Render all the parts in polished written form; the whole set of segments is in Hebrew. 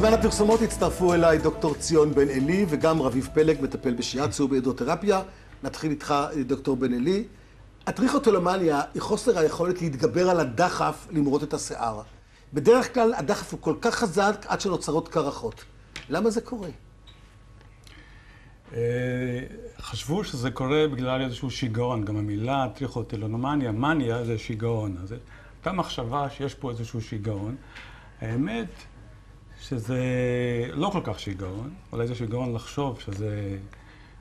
בזמן הפרסומות הצטרפו אליי דוקטור ציון בן אלי וגם רביב פלג, מטפל בשיאצו ובהידרותרפיה. נתחיל איתך, דוקטור בן אלי. הטריכוטילומניה היא חוסר היכולת להתגבר על הדחף למרוט את השיער. בדרך כלל הדחף הוא כל כך חזק עד שנוצרות קרחות. למה זה קורה? חשבו שזה קורה בגלל איזשהו שיגעון. גם המילה טריכוטילומניה, מניה, זה שיגעון. אז הייתה מחשבה שיש פה איזשהו שיגעון. האמת שזה לא כל כך שיגעון, אולי זה שיגעון לחשוב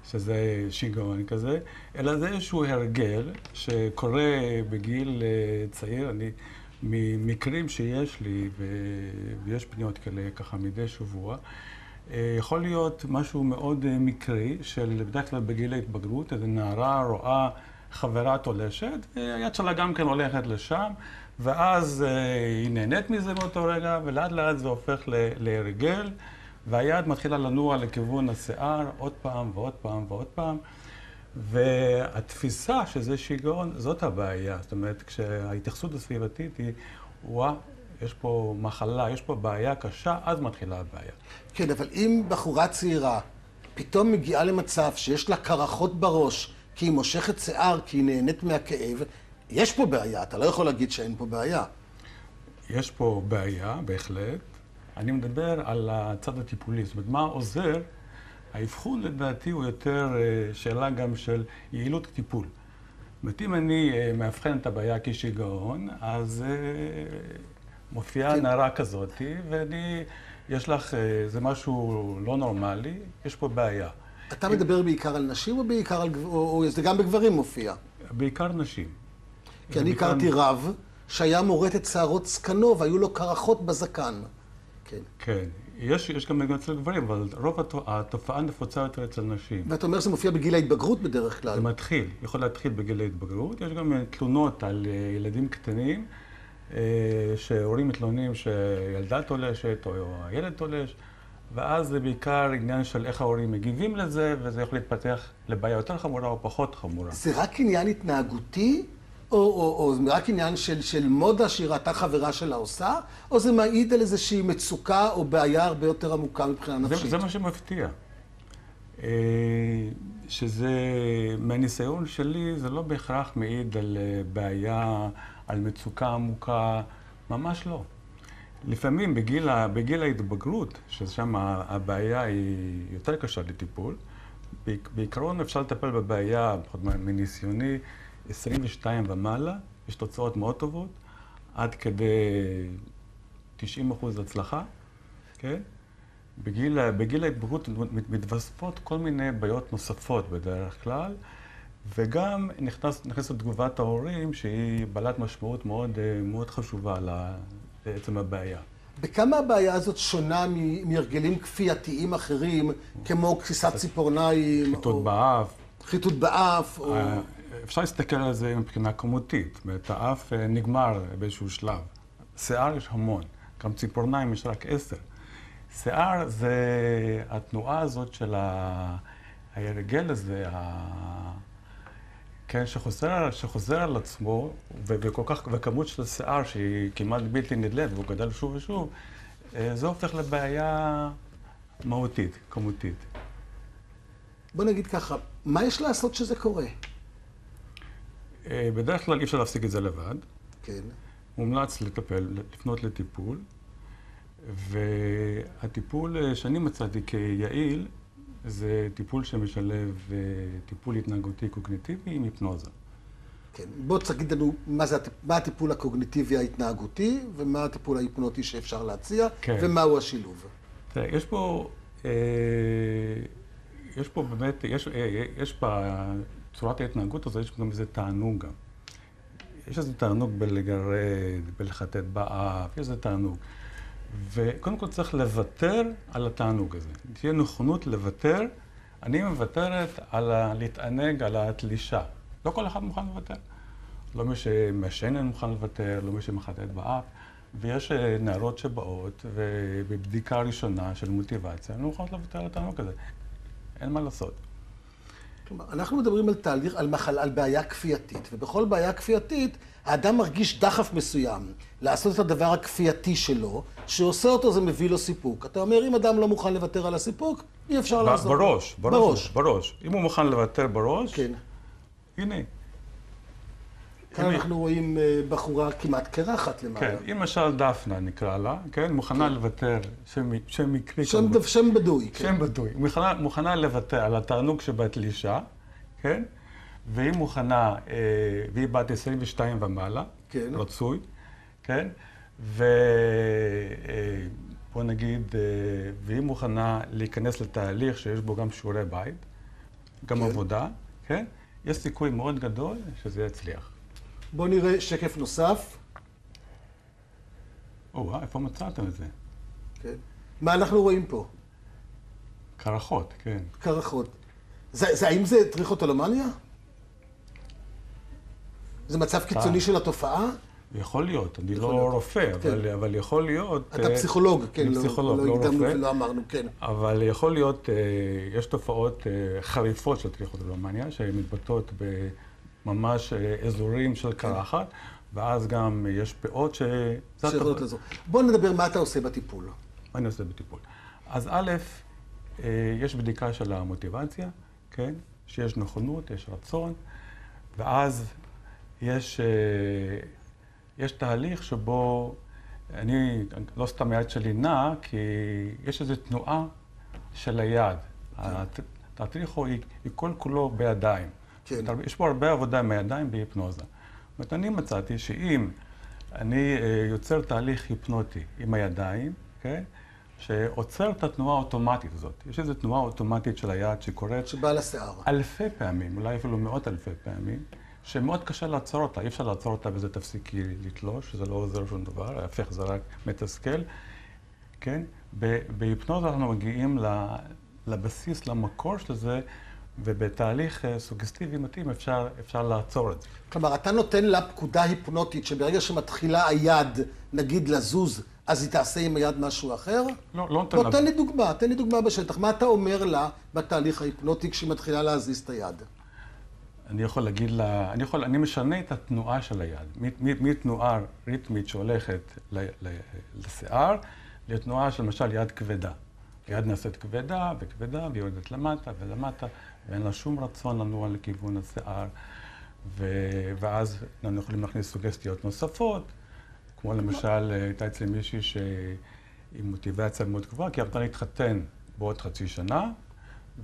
שזה שיגעון כזה, אלא זה איזשהו הרגל שקורה בגיל צעיר. אני, ממקרים שיש לי, ויש פניות כאלה ככה מדי שבוע, יכול להיות משהו מאוד מקרי, של בדרך כלל בגיל ההתבגרות, איזו נערה רואה חברה תולשת, והיד שלה גם כן הולכת לשם, ואז היא נהנית מזה באותו רגע, ולאט לאט זה הופך להרגל, והיד מתחילה לנוע לכיוון השיער עוד פעם ועוד פעם ועוד פעם, והתפיסה שזה שיגעון, זאת הבעיה. זאת אומרת, כשההתייחסות הסביבתית היא, וואה, יש פה מחלה, יש פה בעיה קשה, אז מתחילה הבעיה. כן, אבל אם בחורה צעירה פתאום מגיעה למצב שיש לה קרחות בראש, כי היא מושכת שיער, כי היא נהנית מהכאב, יש פה בעיה, אתה לא יכול להגיד שאין פה בעיה. יש פה בעיה, בהחלט. אני מדבר על הצד הטיפולי. זאת אומרת, מה עוזר? האבחון לדעתי הוא יותר שאלה גם של יעילות טיפול. זאת אומרת, אם אני מאבחן את הבעיה כשיגעון, אז מופיעה נערה כזאת, יש לך, זה משהו לא נורמלי, יש פה בעיה. אתה מדבר בעיקר על נשים או בעיקר על, או זה גם בגברים מופיע? בעיקר נשים. כי אני הכרתי רב שהיה מורט את שערות זקנו והיו לו קרחות בזקן. כן. כן. יש גם אצל גברים, אבל רוב התופעה נפוצה יותר אצל נשים. ואתה אומר שזה מופיע בגיל ההתבגרות בדרך כלל? זה מתחיל, יכול להתחיל בגיל ההתבגרות. יש גם תלונות על ילדים קטנים, שהורים מתלוננים שילדה תולשת או הילד תולש, ואז זה בעיקר עניין של איך ההורים מגיבים לזה, וזה יכול להתפתח לבעיה יותר חמורה או פחות חמורה. זה רק עניין התנהגותי? או רק עניין של מודה שהיא ראתה חברה שלה עושה? או זה מעיד על איזושהי מצוקה או בעיה הרבה יותר עמוקה מבחינה נפשית? זה מה שמפתיע. שזה, מהניסיון שלי, זה לא בהכרח מעיד על בעיה, על מצוקה עמוקה, ממש לא. לפעמים בגיל ההתבגרות, ששם הבעיה היא יותר קשה לטיפול, בעיקרון אפשר לטפל בבעיה, מניסיוני, 22 ומעלה, יש תוצאות מאוד טובות, עד כדי 90% הצלחה, כן? בגיל ההתבגרות מתווספות כל מיני בעיות נוספות בדרך כלל, וגם נכנסת תגובת ההורים שהיא בעלת משמעות מאוד חשובה לעצם הבעיה. בכמה הבעיה הזאת שונה מהרגלים כפייתיים אחרים, כמו כסיסת ציפורניים? חיטוט באף. חיטוט באף, או... אפשר להסתכל על זה מבחינה כמותית. זאת אומרת, האף נגמר באיזשהו שלב. שיער יש המון, גם ציפורניים יש רק 10. שיער זה התנועה הזאת של ההרגל הזה, כן, שחוזר על עצמו, וכמות של שיער שהיא כמעט בלתי נדלית, והוא גדל שוב ושוב, זה הופך לבעיה מהותית, כמותית. בוא נגיד ככה, מה יש לעשות שזה קורה? בדרך כלל אי אפשר להפסיק את זה לבד. כן. מומלץ לפנות לטיפול, והטיפול שאני מצאתי כיעיל, זה טיפול שמשלב טיפול התנהגותי קוגניטיבי עם היפנוזה. כן. בוא תגיד לנו מה הטיפול הקוגניטיבי ההתנהגותי, ומה הטיפול ההיפנוטי שאפשר להציע, כן. ומהו השילוב. תראה, יש פה באמת, יש בצורת ההתנהגות הזו, יש גם איזה תענוג גם. יש איזה תענוג בלגרד, בלחטט באף, יש איזה תענוג. וקודם כל צריך לוותר על התענוג הזה. תהיה נכונות לוותר. אני מוותרת להתענג על התלישה. לא כל אחד מוכן לוותר. לא מי שמשן אין מוכן לוותר, לא מי שמחטט באף. ויש נערות שבאות, ובבדיקה ראשונה של מוטיבציה, הן לא מוכנות לוותר על התענוג הזה. אין מה לעשות. כלומר, אנחנו מדברים על תהליך, על בעיה כפייתית, ובכל בעיה כפייתית, האדם מרגיש דחף מסוים לעשות את הדבר הכפייתי שלו, שעושה אותו זה מביא לו סיפוק. אתה אומר, אם אדם לא מוכן לוותר על הסיפוק, אי אפשר לעשות. בראש. אם הוא מוכן לוותר בראש, כן. הנה. כאן אנחנו רואים בחורה כמעט קרחת למעלה. כן, אם למשל דפנה נקרא לה, כן, מוכנה לוותר, שם מקרי. שם בדוי, כן. שם בדוי. מוכנה לוותר על התענוג שבתלישה, כן? והיא מוכנה, והיא בת 22 ומעלה, כן. רצוי, כן? ובוא נגיד, והיא מוכנה להיכנס לתהליך שיש בו גם שיעורי בית, גם כן. עבודה, כן? יש סיכוי מאוד גדול שזה יצליח. בואו נראה שקף נוסף. איפה מצאתם את זה? כן. מה אנחנו רואים פה? קרחות, כן. קרחות. האם זה טריכוטולומניה? זה מצב קיצוני של התופעה? יכול להיות, אני לא רופא, אבל יכול להיות... אתה פסיכולוג, כן, אני פסיכולוג, לא רופא. הקדמנו ולא אמרנו, כן. אבל יכול להיות, יש תופעות חריפות של טריכוטולומניה, שהן מתבטאות בממש אזורים של קרחת, ואז גם יש פאות שיכולות לעזור. בוא נדבר מה אתה עושה בטיפול. מה אני עושה בטיפול? אז א', יש בדיקה של המוטיבציה, כן? שיש נכונות, יש רצון, ואז יש תהליך שבו אני לא סתם היד שלי נע, כי יש איזו תנועה של היד. הטריכו היא כל כולו בידיים. כן. יש פה הרבה עבודה עם הידיים בהיפנוזה. זאת אומרת, אני מצאתי שאם אני יוצר תהליך היפנוטי עם הידיים, כן? שעוצר את התנועה האוטומטית הזאת. יש איזו תנועה אוטומטית של היד שקורית... שבאה לשיער. אלפי פעמים, אולי אפילו מאות אלפי פעמים, שמאוד קשה לעצור אותה. אי אפשר לעצור אותה וזה תפסיקי לתלוש, זה לא עוזר שום דבר, ההפך זה רק מתסכל. כן? בהיפנוזה אנחנו מגיעים לבסיס, למקור של זה, ובתהליך סוגסטיבי מתאים אפשר לעצור את זה. כלומר, אתה נותן לה פקודה היפנוטית שברגע שמתחילה היד, נגיד, לזוז, אז היא תעשה עם היד משהו אחר? לא נותן לה... תן לי דוגמה בשטח. מה אתה אומר לה בתהליך ההיפנוטי כשהיא מתחילה להזיז את היד? אני יכול להגיד לה, אני משנה את התנועה של היד, מתנועה ריתמית שהולכת לשיער, לתנועה של למשל יד כבדה. היד נעשית כבדה וכבדה, והיא יורדת למטה ולמטה, ואין לה שום רצון לנוע לכיוון השיער, ואז אנחנו יכולים להכניס סוגסטיות נוספות, כמו למשל, הייתה אצלי מישהי שהיא מוטיבציה מאוד גבוהה, כי היא רצתה להתחתן בעוד חצי שנה,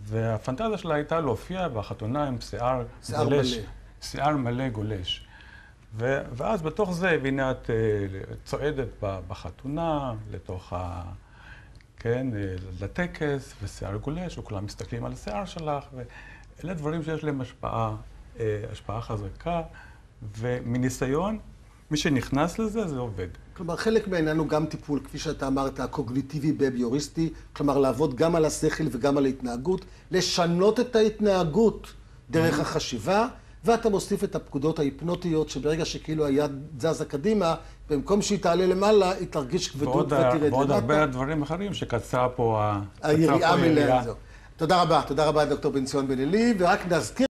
והפנטזיה שלה הייתה להופיע בחתונה עם שיער גולש, שיער מלא גולש. ואז בתוך זה, והנה את צועדת בחתונה, לתוך כן, לטקס, ושיער גולש, וכולם מסתכלים על השיער שלך, ואלה דברים שיש להם השפעה חזקה, ומניסיון, מי שנכנס לזה, זה עובד. כלומר, חלק מהעניין הוא גם טיפול, כפי שאתה אמרת, הקוגניטיבי בביוריסטי, כלומר, לעבוד גם על השכל וגם על ההתנהגות, לשנות את ההתנהגות דרך החשיבה, ואתה מוסיף את הפקודות ההיפנוטיות, שברגע שכאילו היד זזה קדימה, במקום שהיא תעלה למעלה, היא תרגיש כבדות ותרד למטה. ועוד הרבה דברים אחרים שקצרה פה היריעה מלאה. תודה רבה דוקטור בן ציון בן אלי, ורק נזכיר